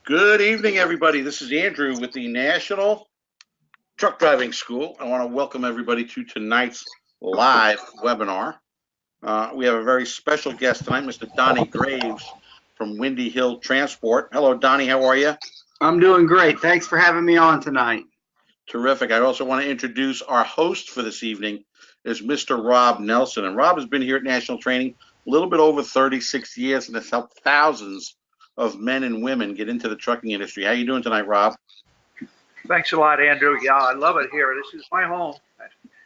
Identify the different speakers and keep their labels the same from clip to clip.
Speaker 1: Good evening, everybody. This is Andrew with the National Truck Driving School. I want to welcome everybody to tonight's live webinar. We have a very special guest tonight, Mr. Donny Graves from Windy Hill Transport. Hello, Donnie. How are you?
Speaker 2: I'm doing great. Thanks for having me on tonight.
Speaker 1: Terrific. I also want to introduce our host for this evening is Mr. Rob Nelson. And Rob has been here at National Training a little bit over 36 years and has helped thousands of men and women get into the trucking industry. How are you doing tonight, Rob?
Speaker 3: Thanks a lot, Andrew. Yeah, I love it here. This is my home,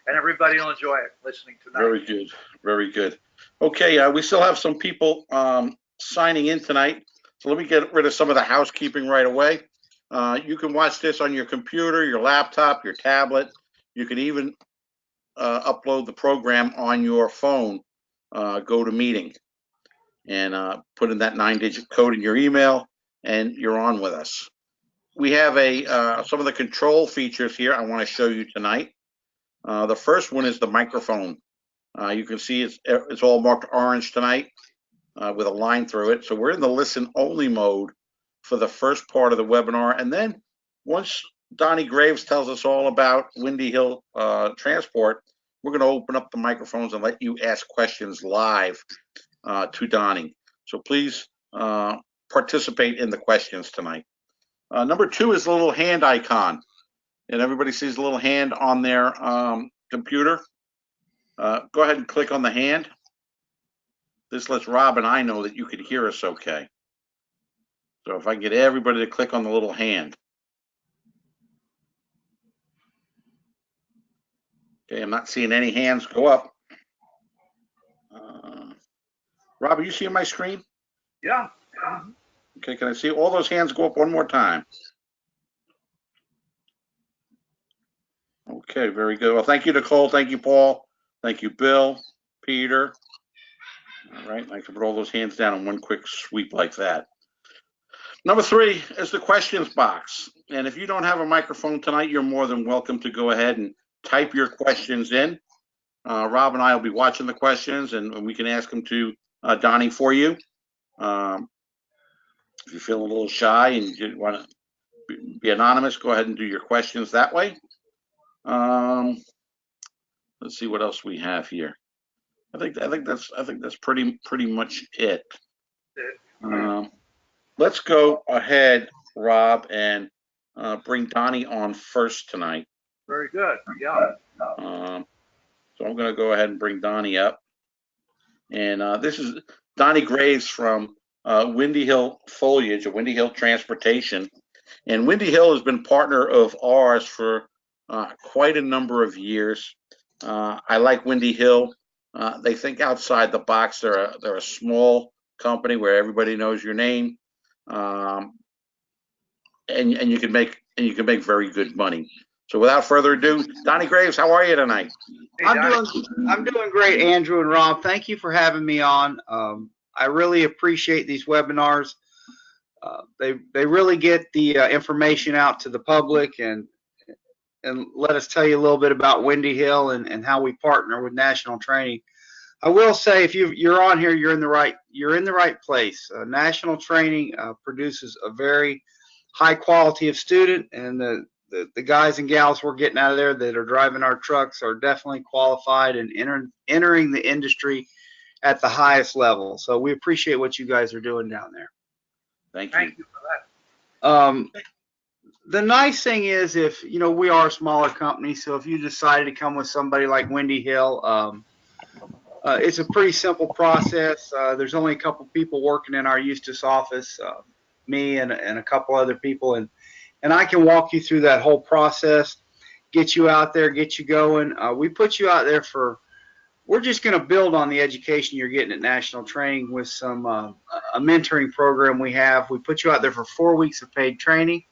Speaker 3: and everybody will enjoy it listening tonight.
Speaker 1: Very good. Very good. Okay, we still have some people signing in tonight. So let me get rid of some of the housekeeping right away. You can watch this on your computer, your laptop, your tablet. You can even upload the program on your phone, go to meeting, and put in that 9-digit code in your email, and you're on with us. We have some of the control features here I want to show you tonight. The first one is the microphone. You can see it's all marked orange tonight with a line through it. So we're in the listen only mode for the first part of the webinar. And then once Donny Graves tells us all about Windy Hill Transport, we're going to open up the microphones and let you ask questions live to Donny. So please participate in the questions tonight. Number 2 is the little hand icon. And everybody sees a little hand on their computer. Go ahead and click on the hand. This lets Rob and I know that you can hear us okay. So if I can get everybody to click on the little hand. Okay, I'm not seeing any hands go up. Rob, are you seeing my screen?
Speaker 3: Yeah.
Speaker 1: Okay, can I see all those hands go up one more time? Okay, very good. Well, thank you, Nicole. Thank you, Paul. Thank you, Bill, Peter. All right, I can put all those hands down in one quick sweep like that. Number 3 is the questions box. And if you don't have a microphone tonight, you're more than welcome to go ahead and type your questions in. Rob and I will be watching the questions, and we can ask them to Donnie for you. If you feel a little shy and you want to be anonymous, go ahead and do your questions that way. Let's see what else we have here. I think that's pretty much it. Let's go ahead, Rob, and bring Donnie on first tonight.
Speaker 3: Very good. Yeah.
Speaker 1: So I'm going to go ahead and bring Donnie up. And this is Donny Graves from Windy Hill Foliage, or Windy Hill Transportation. And Windy Hill has been a partner of ours for quite a number of years. I like Windy Hill. They think outside the box. They're a small company where everybody knows your name, and you can make very good money. So without further ado, Donny Graves, how are you tonight?
Speaker 3: Hey,
Speaker 2: I'm doing great, Andrew and Rob. Thank you for having me on. I really appreciate these webinars. They really get the information out to the public and let us tell you a little bit about Windy Hill and how we partner with National Training. I will say, if you're on here, you're in the right place. National Training produces a very high quality of student, and the guys and gals we're getting out of there that are driving our trucks are definitely qualified and entering the industry at the highest level. So we appreciate what you guys are doing down there.
Speaker 1: Thank you.
Speaker 3: Thank you for that.
Speaker 2: The nice thing is, if we are a smaller company, so if you decided to come with somebody like Windy Hill, it's a pretty simple process. There's only a couple people working in our Eustis office, me and a couple other people, and I can walk you through that whole process, get you out there, get you going. We put you out there we're just going to build on the education you're getting at National Training with some a mentoring program we have. We put you out there for 4 weeks of paid training.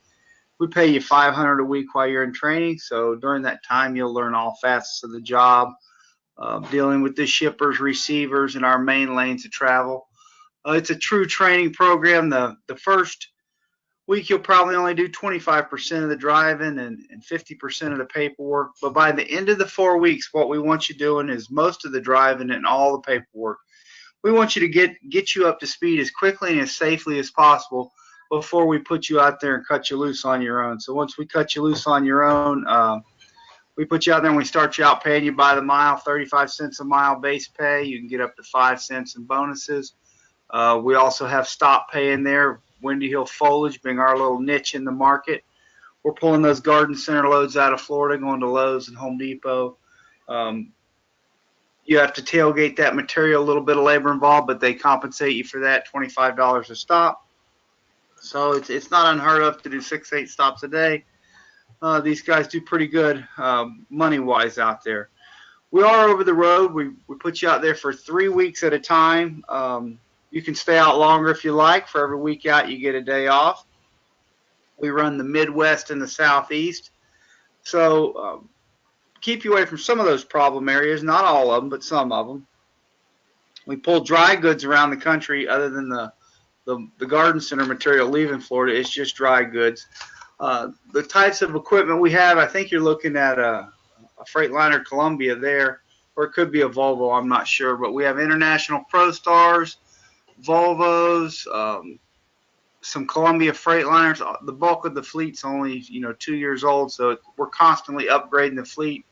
Speaker 2: We pay you $500 a week while you're in training. So during that time, you'll learn all facets of the job, dealing with the shippers, receivers, and our main lanes of travel. It's a true training program. The first week, you'll probably only do 25% of the driving and 50% of the paperwork. But by the end of the 4 weeks, what we want you doing is most of the driving and all the paperwork. We want you to get you up to speed as quickly and as safely as possible before we put you out there and cut you loose on your own. So once we cut you loose on your own, we put you out there and we start you out paying you by the mile, 35 cents a mile base pay. You can get up to 5 cents in bonuses. We also have stop pay in there. Windy Hill Foliage being our little niche in the market. We're pulling those garden center loads out of Florida, going to Lowe's and Home Depot. You have to tailgate that material, a little bit of labor involved, but they compensate you for that, $25 a stop. So it's not unheard of to do 6-8 stops a day. These guys do pretty good money-wise out there. We are over the road. We put you out there for 3 weeks at a time. You can stay out longer if you like. For every week out, you get a day off. We run the Midwest and the Southeast. So keep you away from some of those problem areas, not all of them, but some of them. We pull dry goods around the country other than the garden center material leaving Florida. It's just dry goods. The types of equipment we have, I think you're looking at a Freightliner Columbia there, or it could be a Volvo, I'm not sure. But we have International ProStars, Volvos, some Columbia Freightliners. The bulk of the fleet's only 2 years old, so we're constantly upgrading the fleet.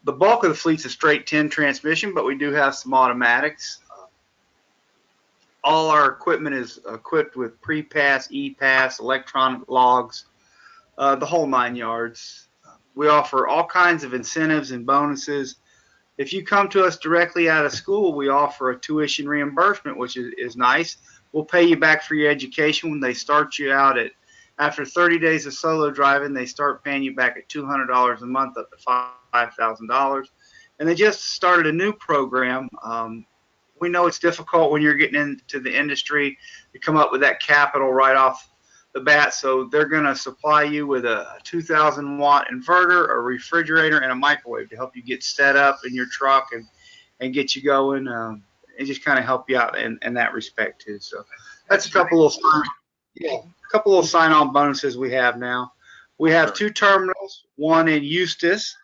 Speaker 2: The bulk of the fleet's a straight 10 transmission, but we do have some automatics. All our equipment is equipped with pre-pass, e-pass, electronic logs, the whole 9 yards. We offer all kinds of incentives and bonuses. If you come to us directly out of school, we offer a tuition reimbursement, which is nice. We'll pay you back for your education when they start you out after 30 days of solo driving, they start paying you back at $200 a month up to $5,000. And they just started a new program. We know it's difficult when you're getting into the industry to come up with that capital right off the bat. So they're going to supply you with a 2,000 watt inverter, a refrigerator, and a microwave to help you get set up in your truck and get you going. And just kind of help you out in that respect too. So that's a couple of sign-on bonuses we have now. We have 2 terminals, one in Eustis,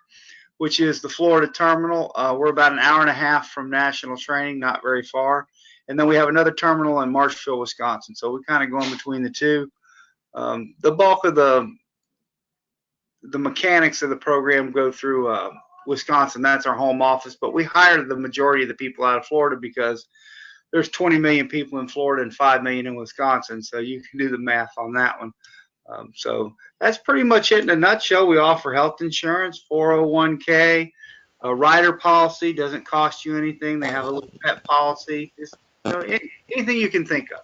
Speaker 2: which is the Florida terminal. We're about an hour and a half from national training, not very far. And then we have another terminal in Marshfield, Wisconsin. So we kind of go in between the two. The bulk of the mechanics of the program go through Wisconsin. That's our home office, but we hire the majority of the people out of Florida because there's 20 million people in Florida and 5 million in Wisconsin, so you can do the math on that one. So that's pretty much it in a nutshell. We offer health insurance, 401k, a rider policy, doesn't cost you anything. They have a little pet policy, just anything you can think of.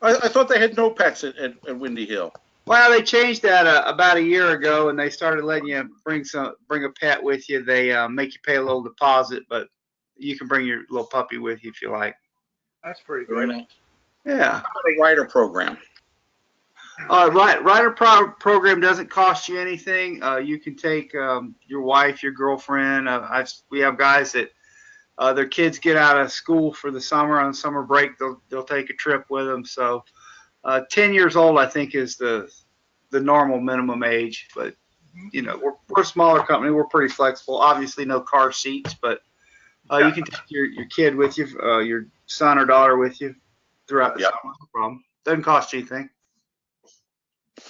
Speaker 1: I thought they had no pets at Windy Hill.
Speaker 2: Well, they changed that about a year ago, and they started letting you bring a pet with you. They make you pay a little deposit, but you can bring your little puppy with you if you like.
Speaker 3: That's pretty good.
Speaker 1: Nice.
Speaker 2: Yeah.
Speaker 1: A rider program.
Speaker 2: Rider program doesn't cost you anything. You can take your wife, your girlfriend. We have guys that their kids get out of school for the summer on summer break. They'll take a trip with them. So 10 years old, I think, is the normal minimum age. But we're a smaller company. We're pretty flexible. Obviously, no car seats, but you can take your kid with you, your son or daughter with you throughout the summer. No problem. Doesn't cost you anything.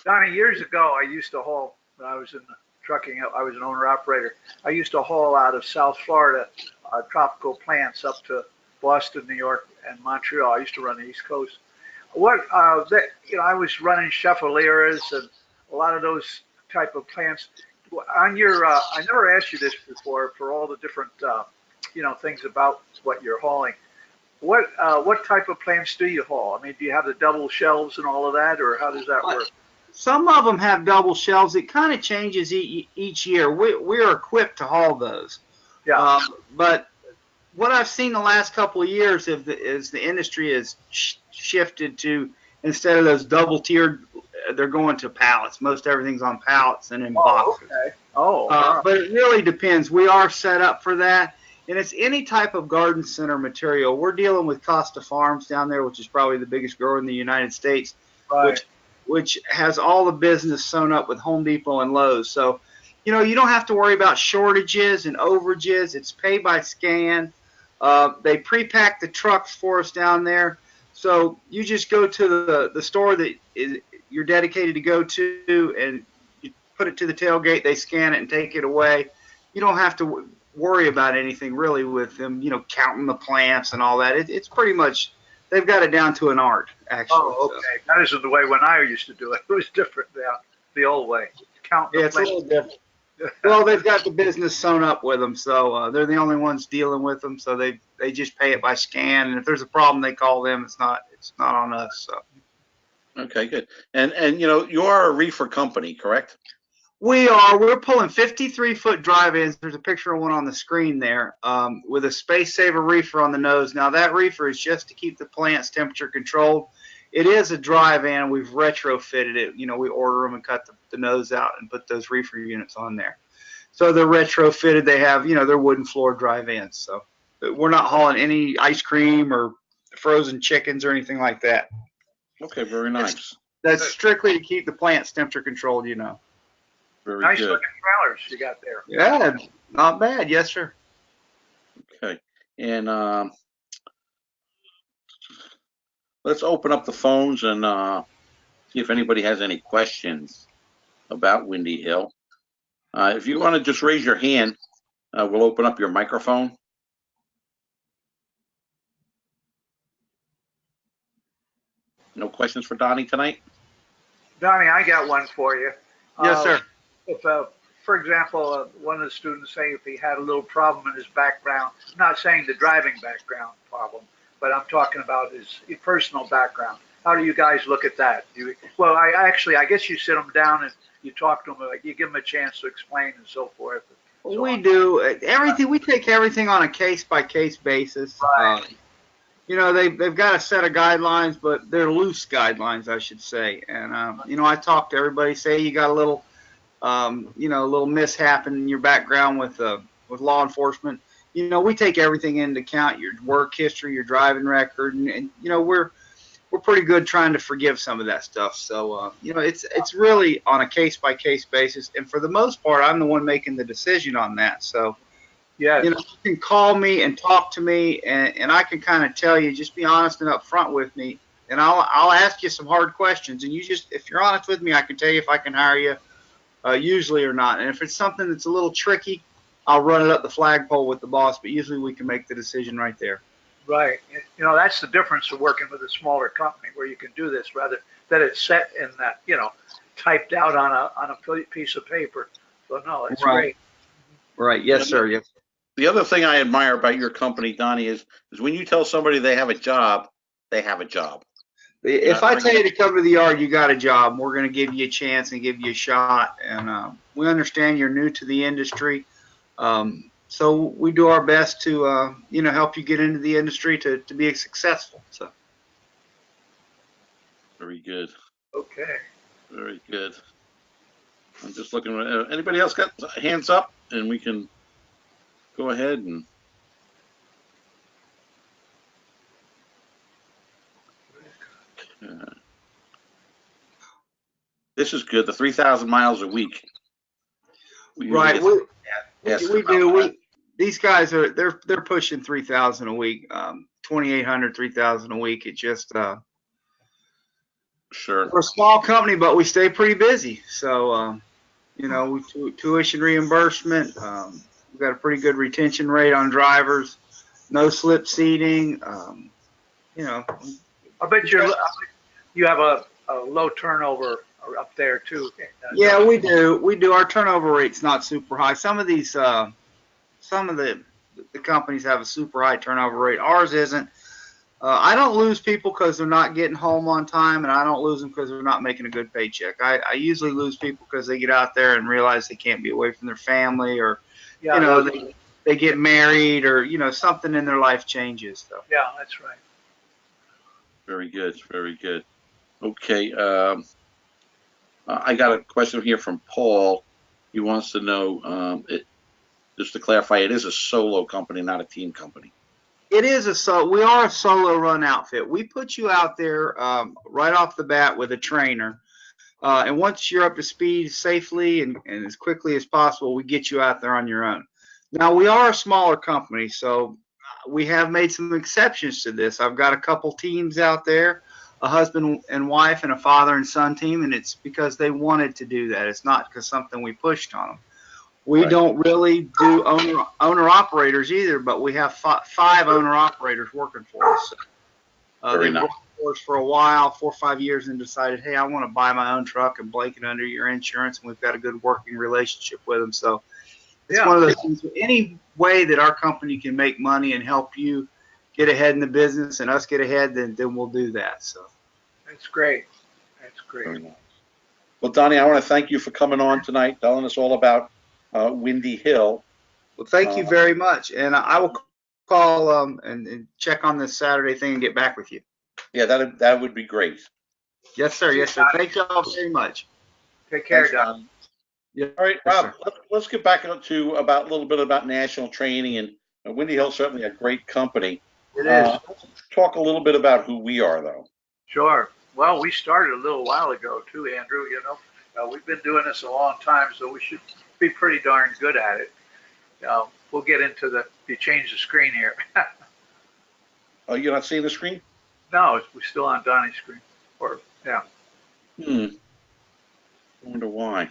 Speaker 3: Donnie, years ago, I used to haul, when I was in trucking, I was an owner-operator. I used to haul out of South Florida tropical plants up to Boston, New York, and Montreal. I used to run the East Coast. I was running Chevroleras and a lot of those type of plants. On your, I never asked you this before, for all the different, things about what you're hauling. What type of plants do you haul? I mean, do you have the double shelves and all of that, or how does that work?
Speaker 2: Some of them have double shelves. It kind of changes each year. We're equipped to haul those.
Speaker 3: Yeah.
Speaker 2: But what I've seen the last couple of years is the industry has shifted to, instead of those double tiered, they're going to pallets. Most everything's on pallets and in boxes.
Speaker 3: Okay. Right.
Speaker 2: But it really depends. We are set up for that. And it's any type of garden center material. We're dealing with Costa Farms down there, which is probably the biggest grower in the United States,
Speaker 3: Right.
Speaker 2: which has all the business sewn up with Home Depot and Lowe's. So, you don't have to worry about shortages and overages. It's pay by scan. They pre-pack the trucks for us down there. So you just go to the store that you're dedicated to go to, and you put it to the tailgate. They scan it and take it away. You don't have to worry about anything really with them, counting the plants and all that. It's pretty much, they've got it down to an art, actually.
Speaker 3: Oh, okay. That isn't the way when I used to do it. It was different now, the old way. Counting
Speaker 2: Yeah,
Speaker 3: the
Speaker 2: it's a little
Speaker 3: plants.
Speaker 2: different. Well, they've got the business sewn up with them, so they're the only ones dealing with them. So they just pay it by scan, and if there's a problem, they call them. It's not on us. So
Speaker 1: Okay, good. And you are a reefer company, correct?
Speaker 2: we're pulling 53-foot drive-ins. There's a picture of one on the screen there, with a Space Saver reefer on the nose. Now that reefer is just to keep the plants temperature controlled. It is a drive-in. We've retrofitted it. We order them and cut the nose out and put those reefer units on there. So they're retrofitted. They have, they're wooden floor drive-ins. So we're not hauling any ice cream or frozen chickens or anything like that.
Speaker 1: Okay, very nice.
Speaker 2: That's strictly to keep the plants temperature controlled.
Speaker 1: Very
Speaker 3: Nice
Speaker 1: good.
Speaker 3: looking trailers you got there.
Speaker 2: Yeah, not bad. Yes, sir.
Speaker 1: Okay, and let's open up the phones and see if anybody has any questions about Windy Hill. If you want to just raise your hand, we'll open up your microphone. No questions for Donnie tonight?
Speaker 3: Donnie, I got one for you.
Speaker 2: Yes, sir.
Speaker 3: If, for example, one of the students say if he had a little problem in his background, I'm not saying the driving background problem, but I'm talking about his personal background. How do you guys look at that? Well, I guess you sit them down and you talk to them, you give them a chance to explain and so forth.
Speaker 2: We do everything. We take everything on a case-by-case basis.
Speaker 3: Right.
Speaker 2: They've got a set of guidelines, but they're loose guidelines, I should say. And I talk to everybody. Say you got a little, a little mishap in your background with law enforcement. We take everything into account: your work history, your driving record, and we're pretty good trying to forgive some of that stuff. So it's really on a case-by-case basis, and for the most part, I'm the one making the decision on that. So.
Speaker 3: Yeah.
Speaker 2: You can call me and talk to me, and I can kind of tell you, just be honest and upfront with me, and I'll ask you some hard questions, and if you're honest with me, I can tell you if I can hire you, usually or not. And if it's something that's a little tricky, I'll run it up the flagpole with the boss, but usually we can make the decision right there.
Speaker 3: Right. That's the difference of working with a smaller company where you can do this rather than it's set in that, typed out on a piece of paper. So no, it's great.
Speaker 2: Right. Yes, sir. Yes.
Speaker 1: The other thing I admire about your company, Donnie, is when you tell somebody they have a job, they have a job.
Speaker 2: If I tell you to come to the yard, you got a job. We're going to give you a chance and give you a shot. And we understand you're new to the industry. So we do our best to, help you get into the industry to be successful. So.
Speaker 1: Very good.
Speaker 3: Okay.
Speaker 1: Very good. I'm just looking. Anybody else got hands up? And we can go ahead and. This is good. The 3,000 miles a week.
Speaker 2: Right. We do. These guys they're pushing 3,000 a week, 2,800, 3,000 a week. It just
Speaker 1: sure.
Speaker 2: We're a small company, but we stay pretty busy. So we tuition reimbursement. We've got a pretty good retention rate on drivers. No slip seating.
Speaker 3: I bet you have a low turnover up there too.
Speaker 2: Yeah, we do. We do. Our turnover rate's not super high. Some of these, some of the companies have a super high turnover rate. Ours isn't. I don't lose people because they're not getting home on time, and I don't lose them because they're not making a good paycheck. I usually lose people because they get out there and realize they can't be away from their family, or they get married, or something in their life changes. So.
Speaker 3: Yeah, that's right.
Speaker 1: Very good. Very good. Okay. I got a question here from Paul. He wants to know, just to clarify, it is a solo company, not a team company.
Speaker 2: It is we are a solo run outfit. We put you out there right off the bat with a trainer. And once you're up to speed safely and as quickly as possible, we get you out there on your own. Now, we are a smaller company, so we have made some exceptions to this. I've got a couple teams out there, a husband and wife and a father and son team, and it's because they wanted to do that. It's not because something we pushed on them. We
Speaker 1: Right.
Speaker 2: don't really do owner operators either, but we have five owner operators working for us.
Speaker 1: Very
Speaker 2: They've
Speaker 1: nice.
Speaker 2: worked for us for a while, 4 or 5 years, and decided, hey, I want to buy my own truck and blanket under your insurance, and we've got a good working relationship with them. So it's
Speaker 3: Yeah.
Speaker 2: one of those things. Any way that our company can make money and help you get ahead in the business and us get ahead, then we'll do that. So
Speaker 3: That's great. That's
Speaker 1: Very
Speaker 3: great.
Speaker 1: nice. Well, Donnie, I want to thank you for coming on tonight, telling us all about Windy Hill.
Speaker 2: well, thank you very much, and I will call and check on this Saturday thing and get back with you.
Speaker 1: Yeah, that would be great.
Speaker 2: Yes, sir. Yes, sir. Thank you all very much.
Speaker 3: Take care,
Speaker 1: Thanks,
Speaker 3: Don.
Speaker 1: Donnie.
Speaker 2: Yeah.
Speaker 1: All right,
Speaker 2: Yes,
Speaker 1: Rob,
Speaker 2: sir.
Speaker 1: let's get back to about a little bit about national training, and Windy Hill's certainly a great company.
Speaker 3: It is.
Speaker 1: Let's talk a little bit about who we are, though.
Speaker 3: Sure. Well, we started a little while ago too, Andrew. You know, we've been doing this a long time, so we should be pretty darn good at it. We'll get into you change the screen here.
Speaker 1: Oh, you're not seeing the screen?
Speaker 3: No, we're still on Donnie's screen. Yeah.
Speaker 1: I wonder why.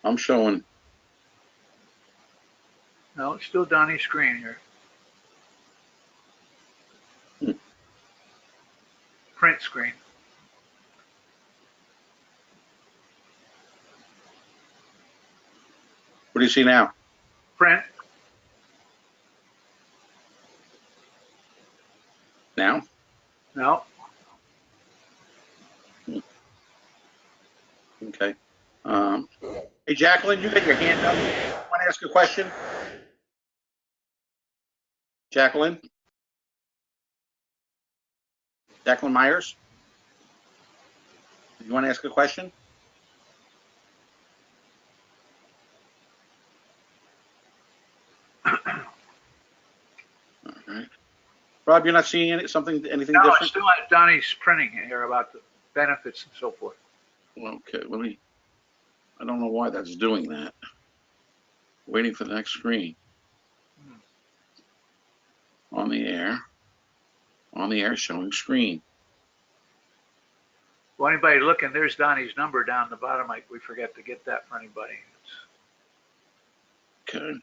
Speaker 1: I'm showing.
Speaker 3: No, it's still Donnie's screen here. Print screen.
Speaker 1: What do you see now?
Speaker 3: Print.
Speaker 1: Now?
Speaker 3: No.
Speaker 1: Okay. Hey, Jacqueline, you got your hand up. Want to ask a question? Jacqueline? Jacqueline Myers? You want to ask a question? All right. Rob, you're not seeing anything
Speaker 3: No, it's
Speaker 1: different?
Speaker 3: still at Donnie's printing here about the benefits and so forth.
Speaker 1: Okay, I don't know why that's doing that. Waiting for the next screen. On the air showing screen.
Speaker 3: Well, anybody looking, there's Donnie's number down the bottom. We forget to get that for anybody.
Speaker 1: Okay.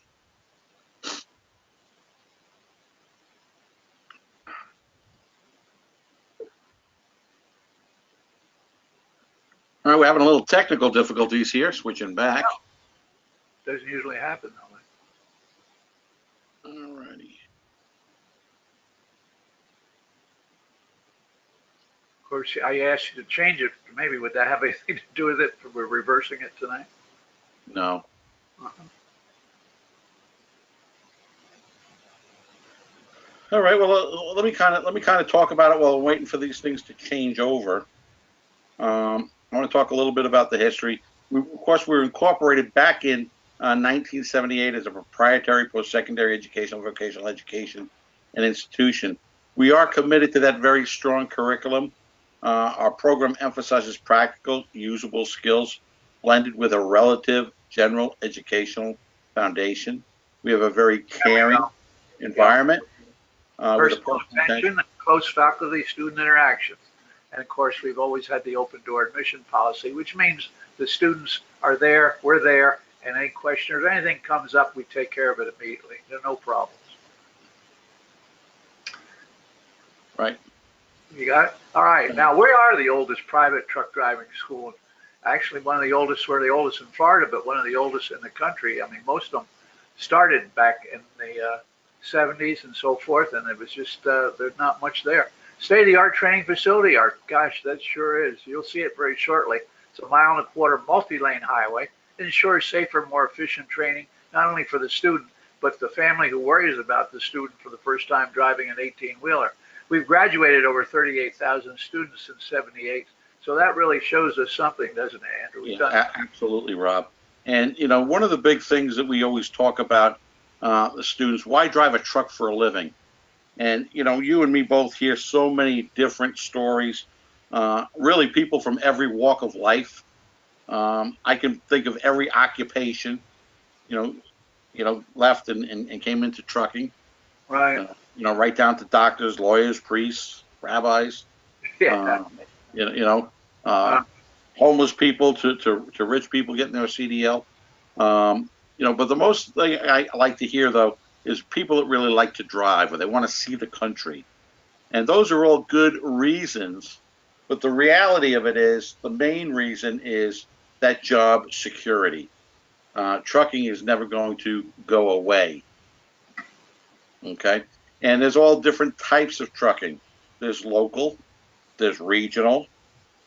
Speaker 1: All right, we're having a little technical difficulties here, switching back.
Speaker 3: Doesn't usually happen that way.
Speaker 1: All righty.
Speaker 3: Of course, I asked you to change it. Maybe would that have anything to do with it? We're reversing it tonight.
Speaker 1: No. All right. Well, let me kind of talk about it while we're waiting for these things to change over. I want to talk a little bit about the history. Of course, we were incorporated back in 1978 as a proprietary post-secondary educational vocational education and institution. We are committed to that very strong curriculum. Our program emphasizes practical, usable skills blended with a relative general educational foundation. We have a very caring environment.
Speaker 3: Personal attention, close faculty-student interactions. And of course, we've always had the open door admission policy, which means the students are there, we're there, and any question or anything comes up, we take care of it immediately. There are no problems.
Speaker 1: Right.
Speaker 3: You got it? All right. Now, we are the oldest private truck driving school. Actually, one of the oldest, we're the oldest in Florida, but one of the oldest in the country. I mean, most of them started back in the 70s and so forth, and it was just, there's not much there. State-of-the-art training facility, gosh, that sure is. You'll see it very shortly. It's a 1.25 mile multi-lane highway. It ensures safer, more efficient training, not only for the student, but the family who worries about the student for the first time driving an 18-wheeler. We've graduated over 38,000 students since '78, so that really shows us something, doesn't it, Andrew?
Speaker 1: Yeah, absolutely, Rob. And one of the big things that we always talk about the students, why drive a truck for a living? And you and me both hear so many different stories. Really, people from every walk of life. I can think of every occupation. left and came into trucking.
Speaker 3: Right.
Speaker 1: Right down to doctors, lawyers, priests, rabbis.
Speaker 3: Yeah.
Speaker 1: You know,
Speaker 3: Uh,
Speaker 1: homeless people to rich people getting their CDL. But the most thing I like to hear though is people that really like to drive or they want to see the country, and those are all good reasons. But the reality of it is, the main reason is that job security. Trucking is never going to go away. Okay, and there's all different types of trucking. There's local, there's regional,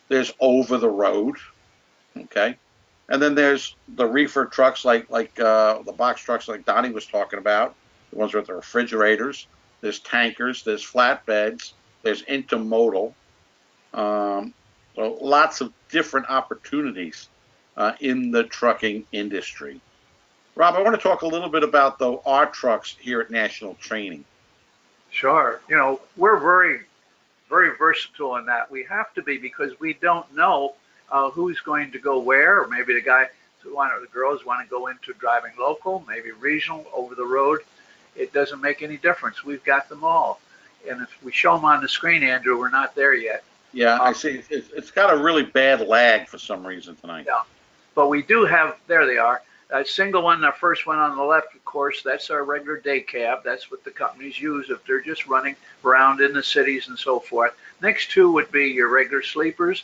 Speaker 1: there's over the road. Okay, and then there's the reefer trucks like the box trucks like Donnie was talking about, the ones with the refrigerators. There's tankers, there's flatbeds, there's intermodal. So lots of different opportunities in the trucking industry. Rob, I want to talk a little bit about our trucks here at National Training.
Speaker 3: sure. We're very, very versatile in that. We have to be because we don't know who's going to go where, or maybe the girls want to go into driving local, maybe regional, over the road. It doesn't make any difference. We've got them all. And if we show them on the screen, Andrew, we're not there yet.
Speaker 1: Yeah, I see. It's got a really bad lag for some reason tonight.
Speaker 3: Yeah. But we do have, there they are. That single one, the first one on the left, of course, that's our regular day cab. That's what the companies use if they're just running around in the cities and so forth. Next two would be your regular sleepers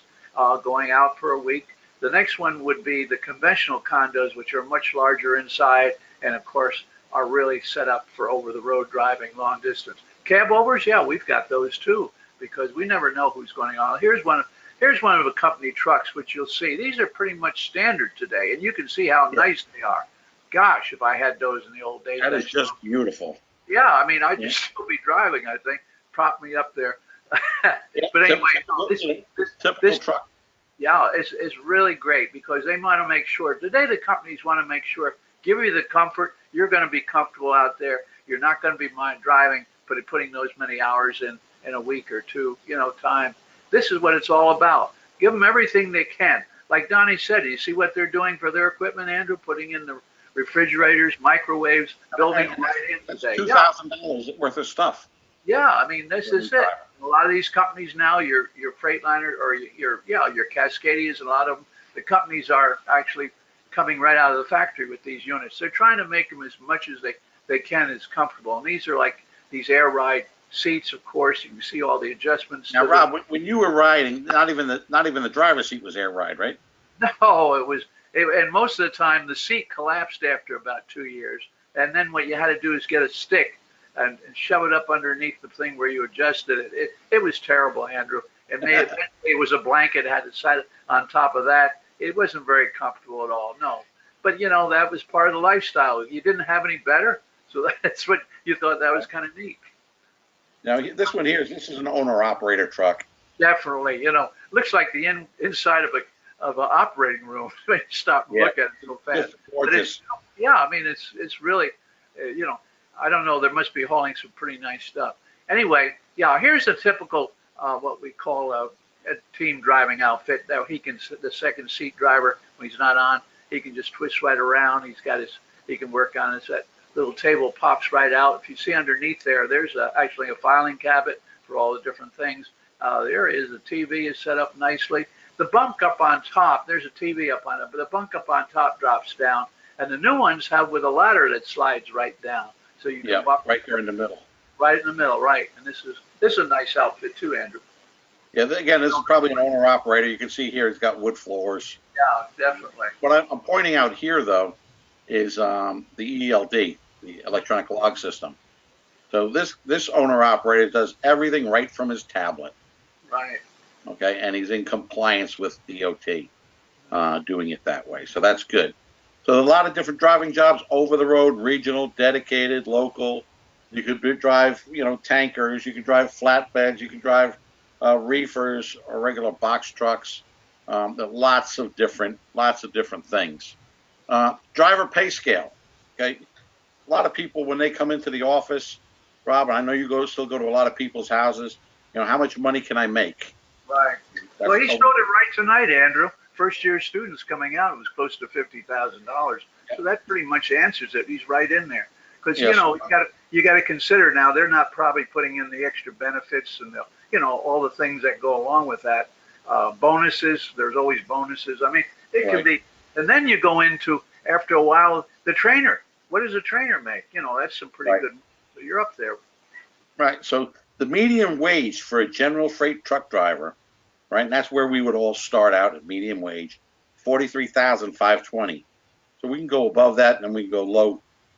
Speaker 3: going out for a week. The next one would be the conventional condos, which are much larger inside and, of course, are really set up for over-the-road driving long distance. Cab overs, yeah, we've got those too because we never know who's going on. Here's one of the company trucks, which you'll see. These are pretty much standard today, and you can see how nice they are. Gosh, if I had those in the old days.
Speaker 1: That is just beautiful.
Speaker 3: Yeah, I mean, I'd just still be driving, I think. Prop me up there. But anyway,
Speaker 1: typical truck.
Speaker 3: Yeah, it's really great because they want to make sure, today the companies want to make sure, give you the comfort, you're going to be comfortable out there. You're not going to be mind driving, but putting those many hours in a week or two, time. This is what it's all about. Give them everything they can. Like Donnie said, you see what they're doing for their equipment, Andrew? Putting in the refrigerators, microwaves, building right in today.
Speaker 1: $2,000 worth of stuff.
Speaker 3: Yeah, I mean, this is it. A lot of these companies now, your Freightliner or your Cascadias, a lot of them, the companies are actually coming right out of the factory with these units. They're trying to make them as much as they can as comfortable. And these are like these air ride seats, of course. You can see all the adjustments.
Speaker 1: Now, Rob, when you were riding, not even the driver's seat was air ride, right?
Speaker 3: No, it was. And most of the time, the seat collapsed after about 2 years. And then what you had to do is get a stick and shove it up underneath the thing where you adjusted it. It was terrible, Andrew. And it was a blanket, had it side on top of that. It wasn't very comfortable at all, no. But, that was part of the lifestyle. You didn't have any better, so that's what you thought that was kind of neat.
Speaker 1: Now, this one here, this is an owner-operator truck.
Speaker 3: Definitely, looks like the inside of an operating room. Stop and look at it so fast.
Speaker 1: Gorgeous.
Speaker 3: I mean, it's really, I don't know. There must be hauling some pretty nice stuff. Anyway, yeah, here's a typical what we call a team driving outfit. That the second seat driver, when he's not on, he can just twist right around. He can work on his that little table pops right out. If you see underneath there's actually a filing cabinet for all the different things. There is the TV is set up nicely. The bunk up on top, there's a TV up on it, but the bunk up on top drops down, and the new ones have with a ladder that slides right down. So you can walk
Speaker 1: right there in the middle.
Speaker 3: Right in the middle, right. And this is a nice outfit too, Andrew.
Speaker 1: Yeah, again, this is probably an owner-operator. You can see here it's got wood floors.
Speaker 3: Yeah, definitely.
Speaker 1: What I'm pointing out here, though, is the ELD, the electronic log system. So this owner-operator does everything right from his tablet.
Speaker 3: Right.
Speaker 1: Okay, and he's in compliance with DOT doing it that way. So that's good. So a lot of different driving jobs, over the road, regional, dedicated, local. You could drive, tankers. You could drive flatbeds. You could drive reefers or regular box trucks. There are lots of different things. Driver pay scale. Okay, a lot of people when they come into the office, Rob, and I know you still go to a lot of people's houses. How much money can I make?
Speaker 3: Right. Well, he showed it right tonight, Andrew. first year students coming out, it was close to $50,000. So that pretty much answers it. He's right in there. Because,
Speaker 1: Yes.
Speaker 3: you got to consider now, they're not probably putting in the extra benefits and all the things that go along with that. Bonuses, there's always bonuses. I mean, it can be, and then you go into, after a while, the trainer. What does a trainer make? That's some pretty good. So you're up there.
Speaker 1: Right. So the median wage for a general freight truck driver, right, and that's where we would all start out at medium wage, 43,520. So we can go above that, and then we can go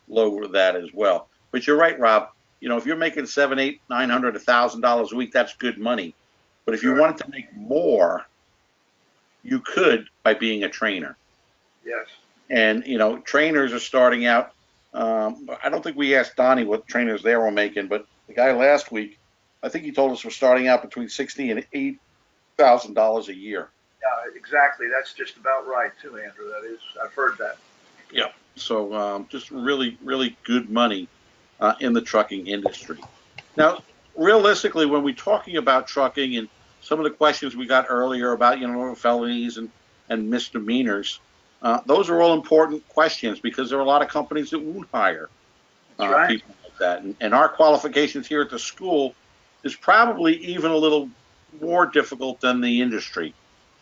Speaker 1: lower that as well. But you're right, Rob. If you're making $700, $800, $900, $1,000 a week, that's good money. But if you wanted to make more, you could by being a trainer.
Speaker 3: Yes.
Speaker 1: And trainers are starting out. I don't think we asked Donnie what trainers they were making, but the guy last week, I think he told us we're starting out between $60,000 and $8,000 a year.
Speaker 3: Yeah, exactly. That's just about right too, Andrew. That is, I've heard that.
Speaker 1: Yeah. So just really, really good money in the trucking industry. Now, realistically, when we're talking about trucking and some of the questions we got earlier about felonies and misdemeanors, those are all important questions because there are a lot of companies that won't hire people like that. And our qualifications here at the school is probably even a little more difficult than the industry.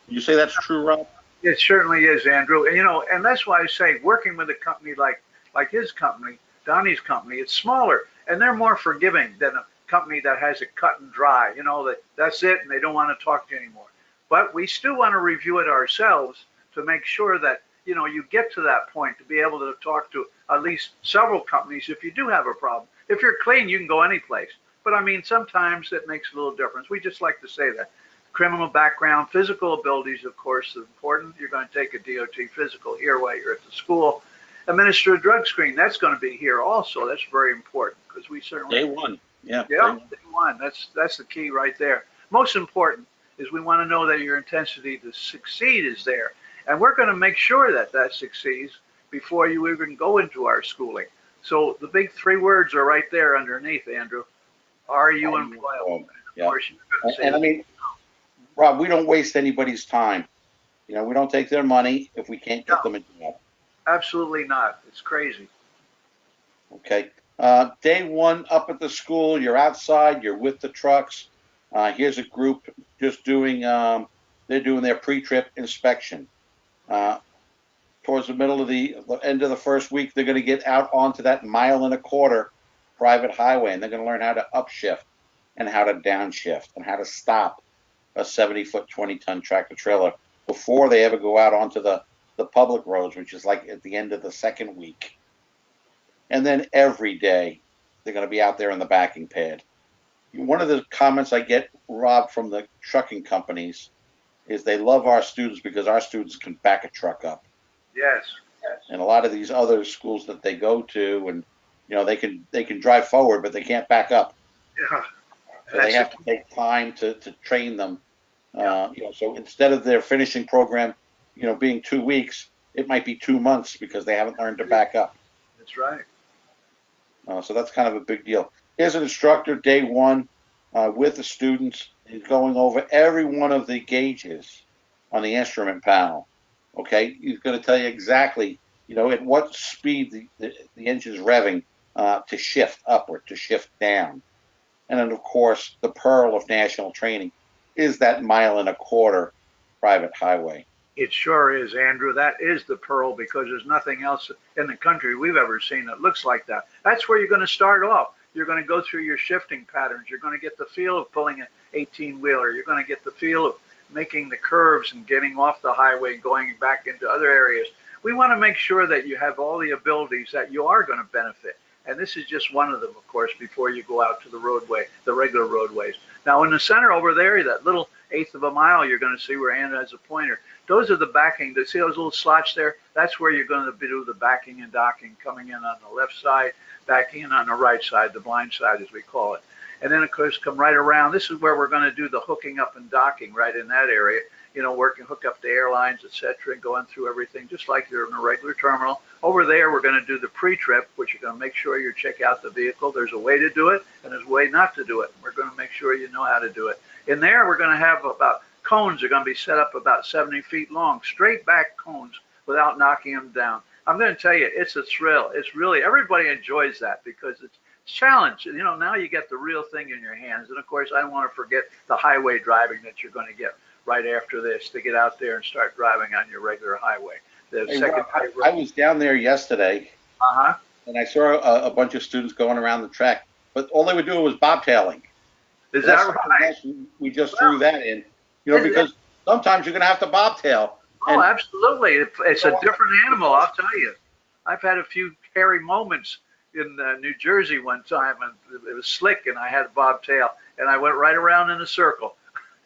Speaker 1: You say that's true, Rob?
Speaker 3: It certainly is, Andrew. And that's why I say working with a company like his company, Donnie's company, it's smaller and they're more forgiving than a company that has it cut and dry. That's it, and they don't want to talk to you anymore. But we still want to review it ourselves to make sure that you get to that point to be able to talk to at least several companies if you do have a problem. If you're clean, you can go any place. But I mean, sometimes it makes a little difference. We just like to say that. Criminal background, physical abilities, of course, is important. You're going to take a DOT physical here while you're at the school. Administer a drug screen. That's going to be here also. That's very important because we certainly.
Speaker 1: Day one. Yeah.
Speaker 3: Yeah, day one. That's the key right there. Most important is we want to know that your intensity to succeed is there. And we're going to make sure that that succeeds before you even go into our schooling. So the big three words are right there underneath, Andrew. Are you employable?
Speaker 1: Yeah.
Speaker 3: Of course, you're going to say
Speaker 1: and I mean, Rob, we don't waste anybody's time. We don't take their money if we can't get them a job.
Speaker 3: Absolutely not. It's crazy.
Speaker 1: Okay. Day one up at the school, you're outside, you're with the trucks. Here's a group just doing, they're doing their pre-trip inspection. Towards the middle of the end of the first week, they're going to get out onto that 1.25 mile private highway, and they're going to learn how to upshift and how to downshift and how to stop a 70-foot, 20-ton tractor trailer before they ever go out onto the public roads, which is like at the end of the second week. And then every day, they're going to be out there in the backing pad. One of the comments I get, Rob, from the trucking companies is they love our students because our students can back a truck up.
Speaker 3: Yes.
Speaker 1: And a lot of these other schools that they go to, and they can drive forward, but they can't back up.
Speaker 3: Yeah.
Speaker 1: So they have to take time to train them. So instead of their finishing program, being 2 weeks, it might be 2 months because they haven't learned to back up.
Speaker 3: That's right.
Speaker 1: So that's kind of a big deal. Here's an instructor, day one, with the students. He's going over every one of the gauges on the instrument panel. Okay, he's going to tell you exactly, at what speed the engine's revving to shift upward, to shift down. And then, of course, the pearl of national training is that 1.25 mile private highway.
Speaker 3: It sure is, Andrew. That is the pearl because there's nothing else in the country we've ever seen that looks like that. That's where you're going to start off. You're going to go through your shifting patterns. You're going to get the feel of pulling an 18-wheeler. You're going to get the feel of making the curves and getting off the highway and going back into other areas. We want to make sure that you have all the abilities that you are going to benefit. And this is just one of them, of course, before you go out to the roadway, the regular roadways. Now, in the center over there, that little 1/8 of a mile, you're going to see where Anna has a pointer. Those are the backing. See those little slots there? That's where you're going to do the backing and docking, coming in on the left side, backing in on the right side, the blind side, as we call it. And then, of course, come right around. This is where we're going to do the hooking up and docking right in that area. Hook up the airlines, etc., and going through everything just like you're in a regular terminal. Over there, we're going to do the pre-trip, which you're going to make sure you check out the vehicle. There's a way to do it, and there's a way not to do it. We're going to make sure you know how to do it. In there, we're going to have about cones are going to be set up about 70 feet long, straight back cones without knocking them down. I'm going to tell you, it's a thrill. It's really, everybody enjoys that because it's challenge. You know, now you get the real thing in your hands. And of course, I don't want to forget the highway driving that you're going to get right after this to get out there and start driving on your regular highway. The
Speaker 1: Hey,
Speaker 3: second
Speaker 1: Rob, I was down there yesterday,
Speaker 3: Uh-huh.
Speaker 1: and I saw a bunch of students going around the track, but all they were doing was bobtailing.
Speaker 3: Is
Speaker 1: That's
Speaker 3: that
Speaker 1: something
Speaker 3: right?
Speaker 1: else we just threw that in, you know, because sometimes you're going to have to bobtail.
Speaker 3: Oh,
Speaker 1: And
Speaker 3: absolutely. It's a different animal, I'll tell you. I've had a few hairy moments in New Jersey one time, and it was slick, and I had a bobtail, and I went right around in a circle,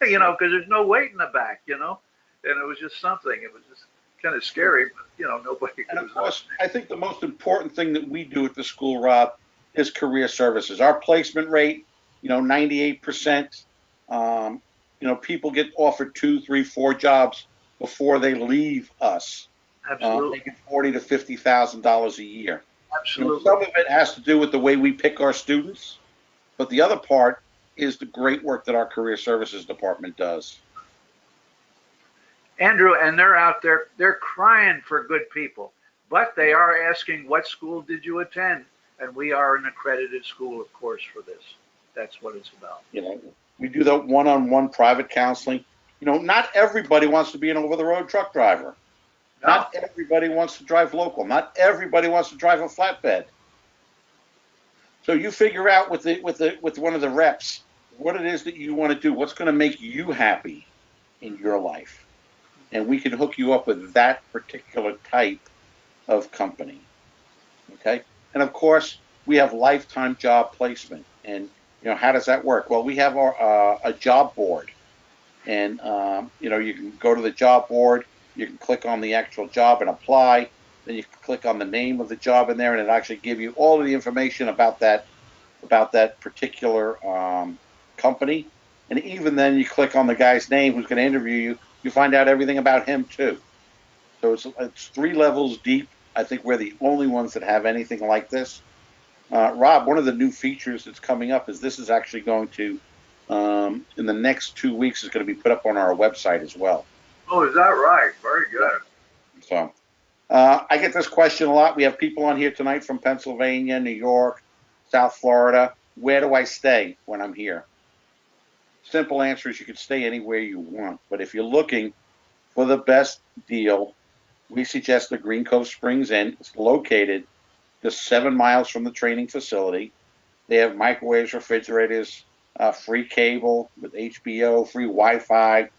Speaker 3: you know, because there's no weight in the back, you know, and it was just something. It was just kind of scary, but, you know, nobody.
Speaker 1: And of course, I think the most important thing that we do at the school, Rob, is career services. Our placement rate, you know, 98%. You know, people get offered 2, 3, 4 jobs before they leave us,
Speaker 3: Absolutely.
Speaker 1: making $40,000 to $50,000 a year. You know,
Speaker 3: Absolutely.
Speaker 1: some of it has to do with the way we pick our students, but the other part is the great work that our career services department does.
Speaker 3: Andrew, and they're out there, they're crying for good people, but they are asking, what school did you attend? And we are an accredited school, of course, for this. That's what it's about.
Speaker 1: You know, we do the one-on-one private counseling. You know, not everybody wants to be an over-the-road truck driver.
Speaker 3: No?
Speaker 1: Not everybody wants to drive local. Not everybody wants to drive a flatbed. So you figure out with one of the reps what it is that you want to do, what's going to make you happy in your life, and we can hook you up with that particular type of company. Okay, and of course we have lifetime job placement, and you know how does that work? Well, we have our a job board, and you know you can go to the job board, you can click on the actual job and apply. Then you can click on the name of the job in there, and it actually give you all of the information about that particular company. And even then, you click on the guy's name who's going to interview you. You find out everything about him too. So it's 3 levels deep. I think we're the only ones that have anything like this. Rob, one of the new features that's coming up is this is actually going to, in the next 2 weeks, is going to be put up on our website as well.
Speaker 3: Oh, is that right? Very good.
Speaker 1: So I get this question a lot. We have people on here tonight from Pennsylvania, New York, South Florida. Where do I stay when I'm here? Simple answer is you can stay anywhere you want. But if you're looking for the best deal, we suggest the Green Cove Springs Inn. It's located just 7 miles from the training facility. They have microwaves, refrigerators, free cable with HBO, free Wi-Fi,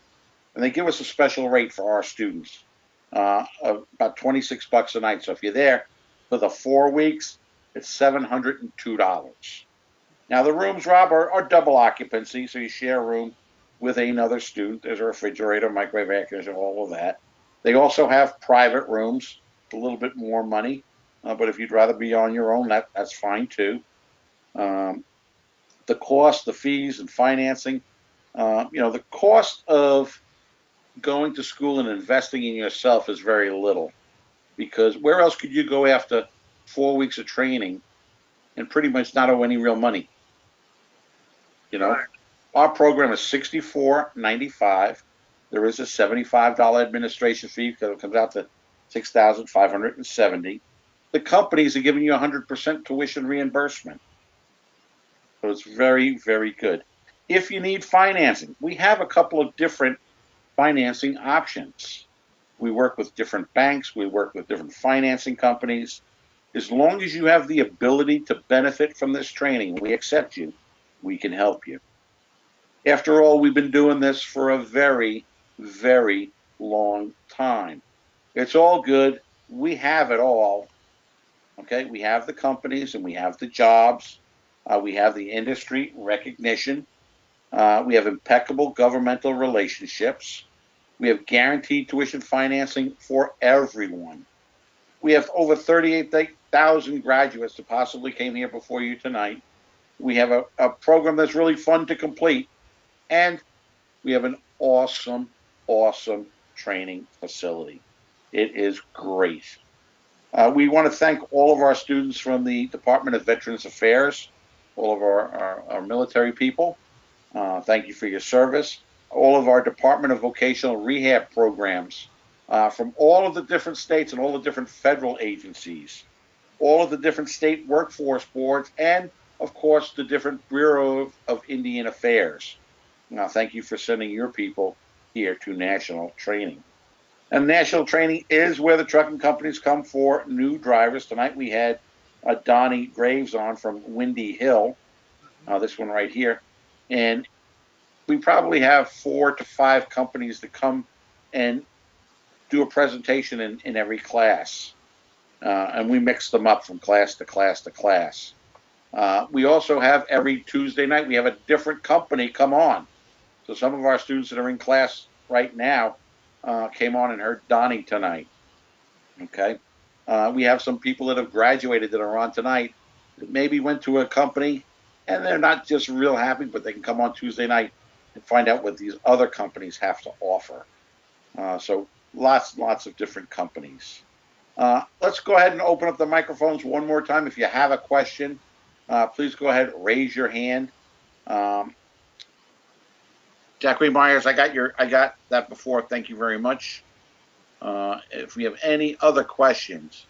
Speaker 1: and they give us a special rate for our students, of about $26 a night. So if you're there for the 4 weeks, it's $702. Now the rooms, Rob, are double occupancy, so you share a room with another student. There's a refrigerator, microwave, air conditioner, all of that. They also have private rooms, a little bit more money, but if you'd rather be on your own, that's fine too. Um, the cost, the fees, and financing. You know, the cost of going to school and investing in yourself is very little, because where else could you go after 4 weeks of training and pretty much not owe any real money? You know,
Speaker 3: Right.
Speaker 1: our program is $64.95. There is a $75 administration fee because it comes out to $6,570. The companies are giving you 100% tuition reimbursement, so it's very, very good. If you need financing, we have a couple of different financing options. We work with different banks. We work with different financing companies. As long as you have the ability to benefit from this training, we accept you. We can help you. After all, we've been doing this for a very, very long time. It's all good. We have it all. Okay, we have the companies and we have the jobs. We have the industry recognition. We have impeccable governmental relationships. We have guaranteed tuition financing for everyone. We have over 38,000 graduates that possibly came here before you tonight. We have a program that's really fun to complete. And we have an awesome, awesome training facility. It is great. We want to thank all of our students from the Department of Veterans Affairs, all of our military people. Thank you for your service. all of our Department of Vocational Rehab programs from all of the different states and all the different federal agencies, all of the different state workforce boards, and of course the different Bureau of Indian Affairs. Now, thank you for sending your people here to national training. And national training is where the trucking companies come for new drivers. Tonight we had Donny Graves on from Windy Hill, this one right here. And we probably have 4 to 5 companies that come and do a presentation in every class. And we mix them up from class to class to class. We also have every Tuesday night, we have a different company come on. So some of our students that are in class right now came on and heard Donnie tonight. Okay. We have some people that have graduated that are on tonight that maybe went to a company and they're not just real happy, but they can come on Tuesday night and find out what these other companies have to offer. So lots of different companies. Let's go ahead and open up the microphones one more time. If you have a question, please go ahead, raise your hand. Jackie Myers, I got that before. Thank you very much. If we have any other questions,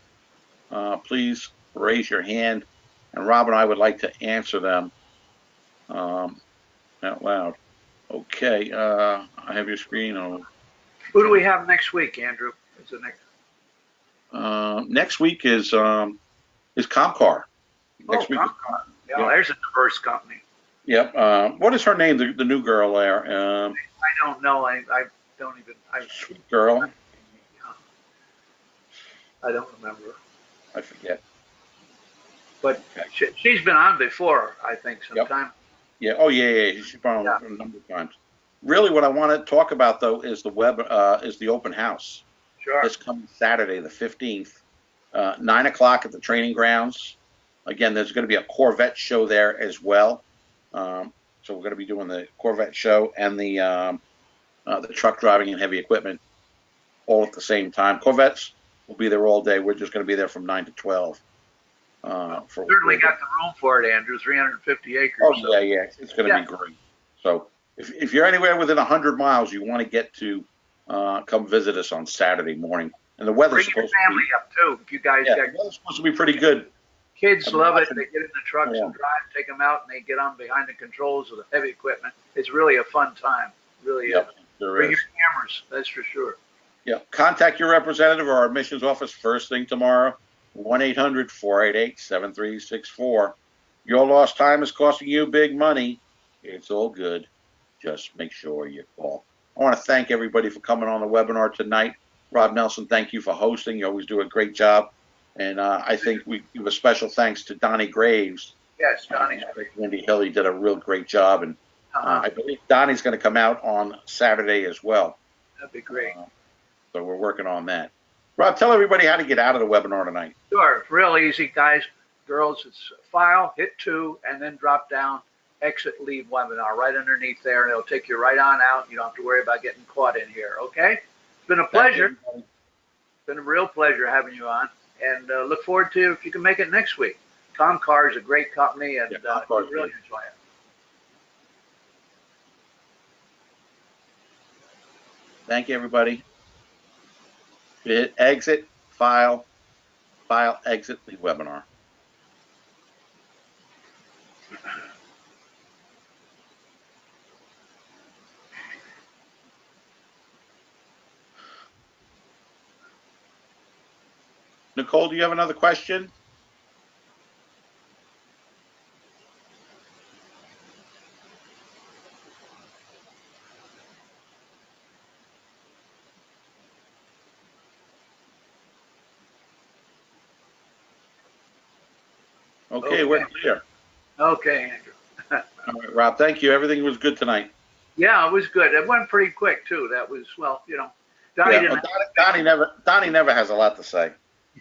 Speaker 1: please raise your hand, and Rob and I would like to answer them out loud. Okay, I have your screen on.
Speaker 3: Who do we have next week, Andrew? Is it
Speaker 1: next week is Comcar. Next week.
Speaker 3: Comcar. Yeah, there's a diverse company.
Speaker 1: Yep. What is her name? The new girl there.
Speaker 3: I don't know. I don't even.
Speaker 1: Sweet girl.
Speaker 3: I don't remember.
Speaker 1: I forget.
Speaker 3: But she's been on before, I think, sometime.
Speaker 1: Yeah. Oh, yeah. She's been on a number of times. Really, what I want to talk about though is the open house.
Speaker 3: Sure.
Speaker 1: This coming Saturday, the 15th, 9 o'clock at the training grounds. Again, there's going to be a Corvette show there as well. So we're going to be doing the Corvette show and the truck driving and heavy equipment all at the same time. Corvettes will be there all day. We're just going to be there from 9 to 12.
Speaker 3: Certainly got the room for it, Andrew. 350 acres.
Speaker 1: Oh, so. Yeah. It's going to be great. So if you're anywhere within 100 miles, you want to get to come visit us on Saturday morning. And the weather's supposed
Speaker 3: to be. Bring your family up, too. If you guys
Speaker 1: the weather's supposed to be pretty good.
Speaker 3: Kids love it. They get in the trucks and drive, take them out, and they get on behind the controls of the heavy equipment. It's really a fun time. Really is. Bring your cameras, that's for sure.
Speaker 1: Yeah. Contact your representative or our admissions office first thing tomorrow, 1-800-488-7364. Your lost time is costing you big money. It's all good. Just make sure you call. I want to thank everybody for coming on the webinar tonight. Rob Nelson, thank you for hosting. You always do a great job. And I think we give a special thanks to Donny Graves.
Speaker 3: Yes, Donnie.
Speaker 1: Windy Hill, he did a real great job. And I believe Donnie's going to come out on Saturday as well.
Speaker 3: That'd be great.
Speaker 1: So we're working on that. Rob, tell everybody how to get out of the webinar tonight.
Speaker 3: Sure. It's real easy, guys. Girls, it's file, hit 2, and then drop down, exit, leave webinar right underneath there, and it'll take you right on out. You don't have to worry about getting caught in here, okay? It's been a pleasure. It's been a real pleasure having you on. And look forward to if you can make it next week. Comcar is a great company, and you'll really enjoy it.
Speaker 1: Thank you, everybody. Hit exit, file, exit the webinar. Nicole, do you have another question? Okay, we're clear.
Speaker 3: Okay, Andrew.
Speaker 1: All right, Rob, thank you. Everything was good tonight.
Speaker 3: Yeah, it was good. It went pretty quick too. That was, well, you know, Donnie
Speaker 1: never has a lot to say.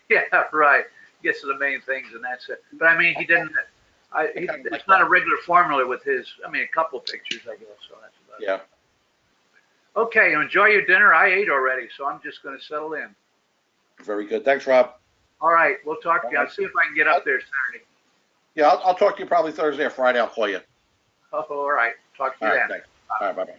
Speaker 3: Yeah, right. Gets to the main things and that's it. But I mean, he didn't. It's not a regular formula with his. I mean, a couple pictures, I guess. So that's about it. Okay, enjoy your dinner. I ate already, so I'm just going to settle in.
Speaker 1: Very good. Thanks, Rob.
Speaker 3: All right, we'll talk to you. I'll see if I can get up there Saturday.
Speaker 1: Yeah, I'll talk to you probably Thursday or Friday. I'll call you.
Speaker 3: Oh, all right. Talk to you then.
Speaker 1: Thanks. All right, bye-bye.